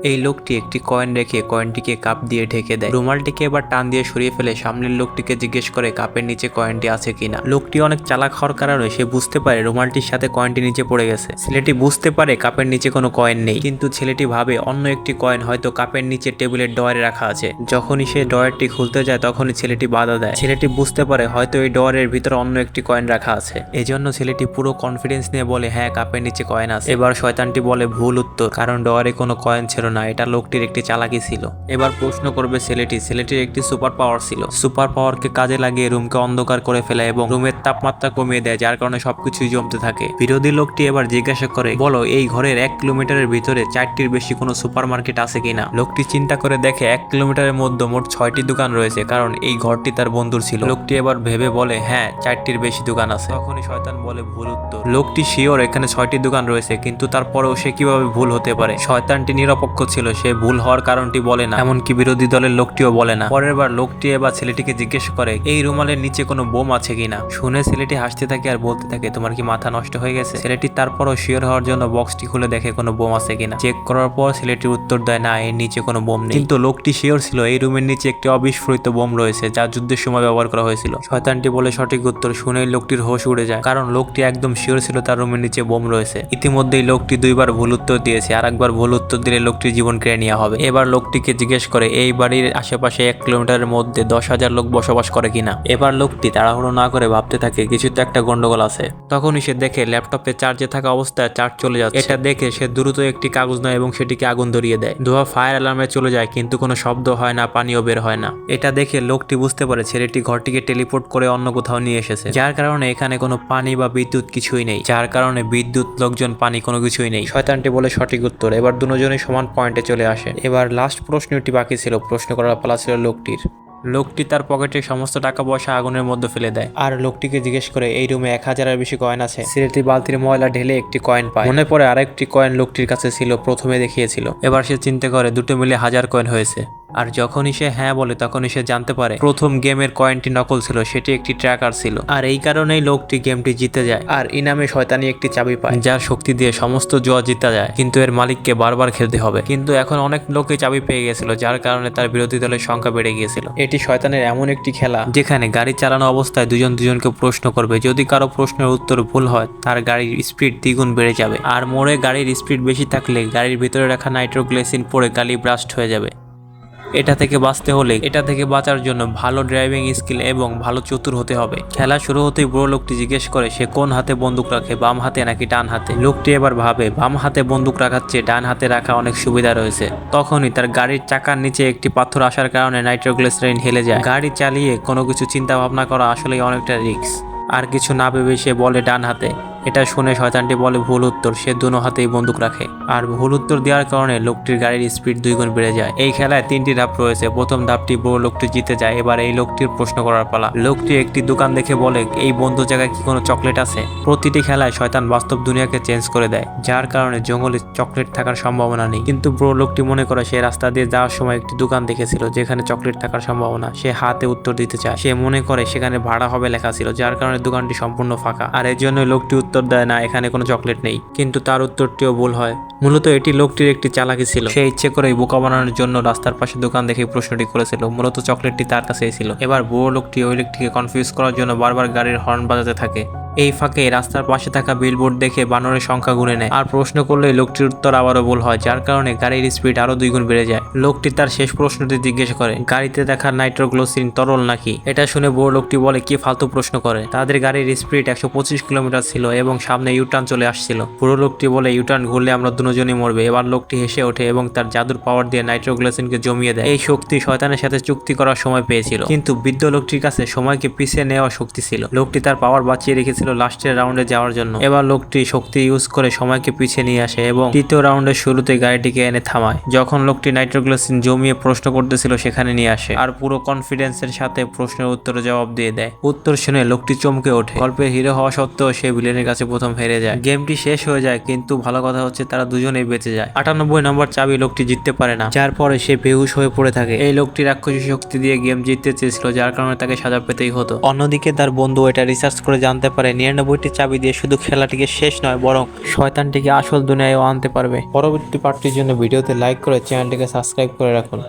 এই লোকটি একটি কয়েন রেখে কয়েনটিকে কাপ দিয়ে ঢেকে দেয়। রুমালটিকে এবার টান দিয়ে সরিয়ে ফেলে সামনের লোকটিকে জিজ্ঞেস করে কাপের নিচে কয়েনটি আছে কিনা। লোকটি অনেক চালাক হওয়ার কারণে সে বুঝতে পারে রুমালটির সাথে কয়েনটি নিচে পড়ে গেছে। ছেলেটি বুঝতে পারে কাপের নিচে কোনো কয়েন নেই, কিন্তু ছেলেটি ভাবে অন্য একটি কয়েন হয়তো কাপের নিচে টেবিলের ডয়ারে রাখা আছে। যখনই সে ডয়ারটি খুলতে যায় তখনই ছেলেটি বাধা দেয়। ছেলেটি বুঝতে পারে হয়তো এই ডয়ারের ভিতরে অন্য একটি কয়েন রাখা আছে। এজন্য ছেলেটি পুরো কনফিডেন্স নিয়ে বলে হ্যাঁ কাপের নিচে কয়েন আছে। এবার শয়তানটি বলে ভুল উত্তর, কারণ ডয়ারে কোনো কয়েন ছিল না, এটা লোকটির একটি চালাকি ছিল। এবার প্রশ্ন করবে ছেলেটির একটি সুপার পাওয়ার ছিল। সুপার পাওয়ারকে কাজে লাগিয়ে রুমকে অন্ধকার করে ফেলে এবং রুমের তাপমাত্রা কমিয়ে দেয়, যার কারণে সবকিছুই জমতে থাকে। বিরোধী লোকটি এবার জিজ্ঞাসা করে বলো এই ঘরের 1 কিলোমিটারের ভিতরে 4টির বেশি কোনো সুপার মার্কেট আছে কিনা। লোকটি চিন্তা করে দেখে 1 কিলোমিটারের মধ্যে মোট 6টি দোকান রয়েছে, কারণ এই ঘরটি তার বন্ধুর ছিল। লোকটি এবার ভেবে বলে হ্যাঁ 4টির বেশি দোকান আছে। তখনই শয়তান বলে ভুল উত্তর। লোকটি শিওর এখানে 6টি দোকান রয়েছে, কিন্তু তারপরেও সে কিভাবে ভুল হতে পারে। শয়তানটি নিরপেক্ষ ছিল, সে ভুল হওয়ার কারণটি বলে না, এমনকি বিরোধী দলের লোকটিও বলে না। পরের বার লোকটি এবার ছেলেটিকে জিজ্ঞেস করে এই রুমালের নিচে কোনো বোম আছে কিনা। শুনে ছেলেটি হাসতে থাকে আর বলতে থাকে তোমার কি মাথা নষ্ট হয়ে গেছে। ছেলেটি তারপরও শিওর হওয়ার জন্য বক্সটি খুলে দেখে কোনো বোম আছে কিনা। চেক করার পর ছেলেটির উত্তর দেয় না এর নিচে কোনো বোম নেই, কিন্তু লোকটি শিওর ছিল এই রুমের নিচে একটি অবিস্ফোরিত বোম রয়েছে যা যুদ্ধের সময় ব্যবহার করা হয়েছিল। শয়তানটি বলে সঠিক উত্তর। শুনেই লোকটির হোশ উড়ে যায়, কারণ লোকটি একদম শিওর ছিল তার রুমের নিচে বোম রয়েছে। ইতিমধ্যেই লোকটি 2বার ভুল উত্তর দিয়েছে, আর একবার ভুল উত্তর দিলে লোকটির জীবন কেড়ে নেওয়া হবে। এবার লোকটিকে জিজ্ঞেস করে এই বাড়ির আশেপাশে 1 কিলোমিটারের মধ্যে 10,000 লোক বসবাস করে কিনা। এবার লোকটি তাড়াহুড়ো না করে ভাবতে থাকে কিছু তো একটা গন্ডগোল আছে। তখনই সে দেখে ল্যাপটপে চার্জে থাকা অবস্থায় চার্জ চলে যাচ্ছে। এটা দেখে সে দ্রুত একটি কাগজ নেয় এবং সেটিকে আগুন ধরিয়ে দেয়। ধোঁয়া ফায়ার অ্যালার্মে চলে যায়, কিন্তু কোনো শব্দ হয় না, পানিও বের হয় না। এটা দেখে লোকটি বুঝতে পারে ছেলেটি ঘরটিকে টেলিপোর্ট করে অন্য কোথাও নিয়ে এসেছে, যার কারণে এখানে কোনো পানি বা বিদ্যুৎ কিছুই নেই, যার কারণে বিদ্যুৎ লোকজন পানি কোনো কিছুই নেই। শয়তানটি বলে সঠিক উত্তর। এবার দুজনেই সমান পয়েন্টে চলে আসে। এবার লাস্ট প্রশ্নটি বাকি ছিল। প্রশ্ন করার পালা ছিল লোকটির। লোকটি তার পকেটে সমস্ত টাকা পয়সা আগুনের মধ্যে ফেলে দেয় আর লোকটিকে জিজ্ঞেস করে এই রুমে 1000-এর বেশি কয়েন আছে। ছেলেটি বালতির ময়লা ঢেলে একটি কয়েন পায়। মনে পড়ে আরেকটি কয়েন লোকটির কাছে ছিল, প্রথমে দেখিয়েছিল। এবার সে চিন্তা করে দুটো মিলে 1000 কয়েন হয়েছে। আর যখনই সে হ্যাঁ বলে তখনই সে জানতে পারে প্রথম গেমের কয়েনটি নকল ছিল, সেটি একটি ট্র্যাকার ছিল। আর এই কারণেই লোকটি গেমটি জিতে যায় আর ইনামে শয়তানি একটি চাবি পায়, যার শক্তি দিয়ে সমস্ত জুয়া জিতা যায়, কিন্তু এর মালিককে বারবার খেলতে হবে। কিন্তু এখন অনেক লোকে চাবি পেয়ে গেছিল, যার কারণে তার বিরোধী দলের সংখ্যা বেড়ে গিয়েছিল। এটি শয়তানের এমন একটি খেলা যেখানে গাড়ি চালানো অবস্থায় দুজনকে প্রশ্ন করবে। যদি কারো প্রশ্নের উত্তর ভুল হয় তার গাড়ির স্পিড দ্বিগুণ বেড়ে যাবে, আর মোড়ে গাড়ির স্পিড বেশি থাকলে গাড়ির ভিতরে রাখা নাইট্রোগ্লিসারিন পড়ে গাড়ি ব্লাস্ট হয়ে যাবে। এটা থেকে বাঁচার জন্য ভালো ড্রাইভিং স্কিল এবং ভালো চতুর হতে হবে। খেলা শুরু হতেই বুড়ো লোকটি জিজ্ঞেস করে সে কোন হাতে বন্দুক রাখে, বাম হাতে নাকি ডান হাতে। লোকটি এবার ভাবে বাম হাতে বন্দুক রাখার চেয়ে ডান হাতে রাখা অনেক সুবিধা রয়েছে। তখনই তার গাড়ির চাকার নিচে একটি পাথর আসার কারণে নাইট্রোগ্লিসারিন হেলে যায়। গাড়ি চালিয়ে কোনো কিছু চিন্তা ভাবনা করা আসলেই অনেকটা রিস্ক। আর কিছু না ভেবে সে বলে ডান হাতে। এটা শুনে শয়তানটি বলে ভুল উত্তর। সে দুনো হাতেই বন্দুক রাখে আর ভুল উত্তর দেওয়ার কারণে লোকটির গাড়ির স্পিড 2 গুণ বেড়ে যায়। এই খেলায় 3টি ধাপ রয়েছে। প্রথম ধাপটি বড় লোকটি জিতে যায়। এবার এই লোকটির প্রশ্ন করার পালা। লোকটি একটি দোকান দেখে বলে এই বন্ধ জায়গায় কি কোনো চকলেট আছে। প্রতিটি খেলায় শয়তান বাস্তব দুনিয়াকে চেঞ্জ করে দেয়, যার কারণে জঙ্গলে চকলেট থাকার সম্ভাবনা নেই। কিন্তু বড় লোকটি মনে করে সে রাস্তা দিয়ে যাওয়ার সময় একটি দোকান দেখেছিল যেখানে চকলেট থাকার সম্ভাবনা। সে হাতে উত্তর দিতে চায়। সে মনে করে সেখানে ভাড়া হবে লেখা ছিল, যার কারণে দোকানটি সম্পূর্ণ ফাঁকা। আর এর জন্য লোকটি উত্তর দেয় না এখানে কোনো চকলেট নেই, কিন্তু তার উত্তরটিও ভুল হয়। মূলত এটি লোকটির একটি চালাকি ছিল। সে ইচ্ছে করেই বোকা বানানোর জন্য রাস্তার পাশে দোকান দেখে প্রশ্নটি করেছিল। মূলত চকলেটটি তার কাছেই ছিল। এবার বুড়ো লোকটি ওই লোকটিকে কনফিউজ করার জন্য বারবার গাড়ির হর্ন বাজাতে থাকে। এই ফাঁকে রাস্তার পাশে থাকা বিলবোর্ড দেখে বানরের সংখ্যা গুনে নেয় আর প্রশ্ন করলে লোকটির উত্তর আবারও ভুল হয়, যার কারণে গাড়ির স্পিড আরো 2 গুণ বেড়ে যায়। লোকটি তার শেষ প্রশ্নটি জিজ্ঞেস করে গাড়িতে দেখা নাইট্রোগ্লিসারিন তরল নাকি। এটা শুনে বুড়ো লোকটি বলে কি ফালতু প্রশ্ন করে। তাদের গাড়ির স্পিড 125 কিলোমিটার ছিল এবং সামনে ইউটার্ন চলে আসছিল। বুড়ো লোকটি বলে ইউটার্ন ঘুরলে আমরা দুজনই মরবে। এবার লোকটি হেসে ওঠে এবং তার জাদুর পাওয়ার দিয়ে নাইট্রোগ্লিসারিনকে জমিয়ে দেয়। এই শক্তি শয়তানের সাথে চুক্তি করার সময় পেয়েছিল, কিন্তু বৃদ্ধ লোকটির কাছে সময়কে পিছিয়ে নেওয়ার শক্তি ছিল। লোকটি তার পাওয়ার বাঁচিয়ে রেখেছিল লাস্টের রাউন্ডে যাওয়ার জন্য। এবার লোকটি শক্তি ইউজ করে সময়কে পিছিয়ে নিয়ে আসে এবং তৃতীয় রাউন্ডের শুরুতে গাড়িটিকে এনে থামায়। যখন লোকটি নাইট্রোগ্লিসারিন জমিয়ে প্রশ্ন করতেছিল সেখানে নিয়ে আসে আর পুরো কনফিডেন্সের সাথে প্রশ্নের উত্তরে জবাব দিয়ে দেয়। উত্তর শুনে লোকটি চমকে ওঠে। গল্পের হিরো হওয়া সত্ত্বেও সে ভিলেনের কাছে প্রথম হেরে যায়। গেমটি শেষ হয়ে যায়, কিন্তু ভালো কথা হচ্ছে তারা দুজনেই বেঁচে যায়। 98 নম্বর চাবি লোকটি জিততে পারে না, যার পরে সে বেহুশ হয়ে পড়ে থাকে। এই লোকটি রাক্ষসী শক্তি দিয়ে গেম জিততে চেয়েছিল, যার কারণে তাকে সাজা পেতেই হতো। অন্যদিকে তার বন্ধু এটা রিসার্চ করে জানতে পারে 99টি চাবি দিয়ে শুধু খেলাটিকে শেষ নয় বরং শয়তানটিকে আসল দুনিয়ায়ও আনতে পারবে। পরবর্তী পার্টটির জন্য ভিডিওতে লাইক করে চ্যানেলটিকে সাবস্ক্রাইব করে রাখুন।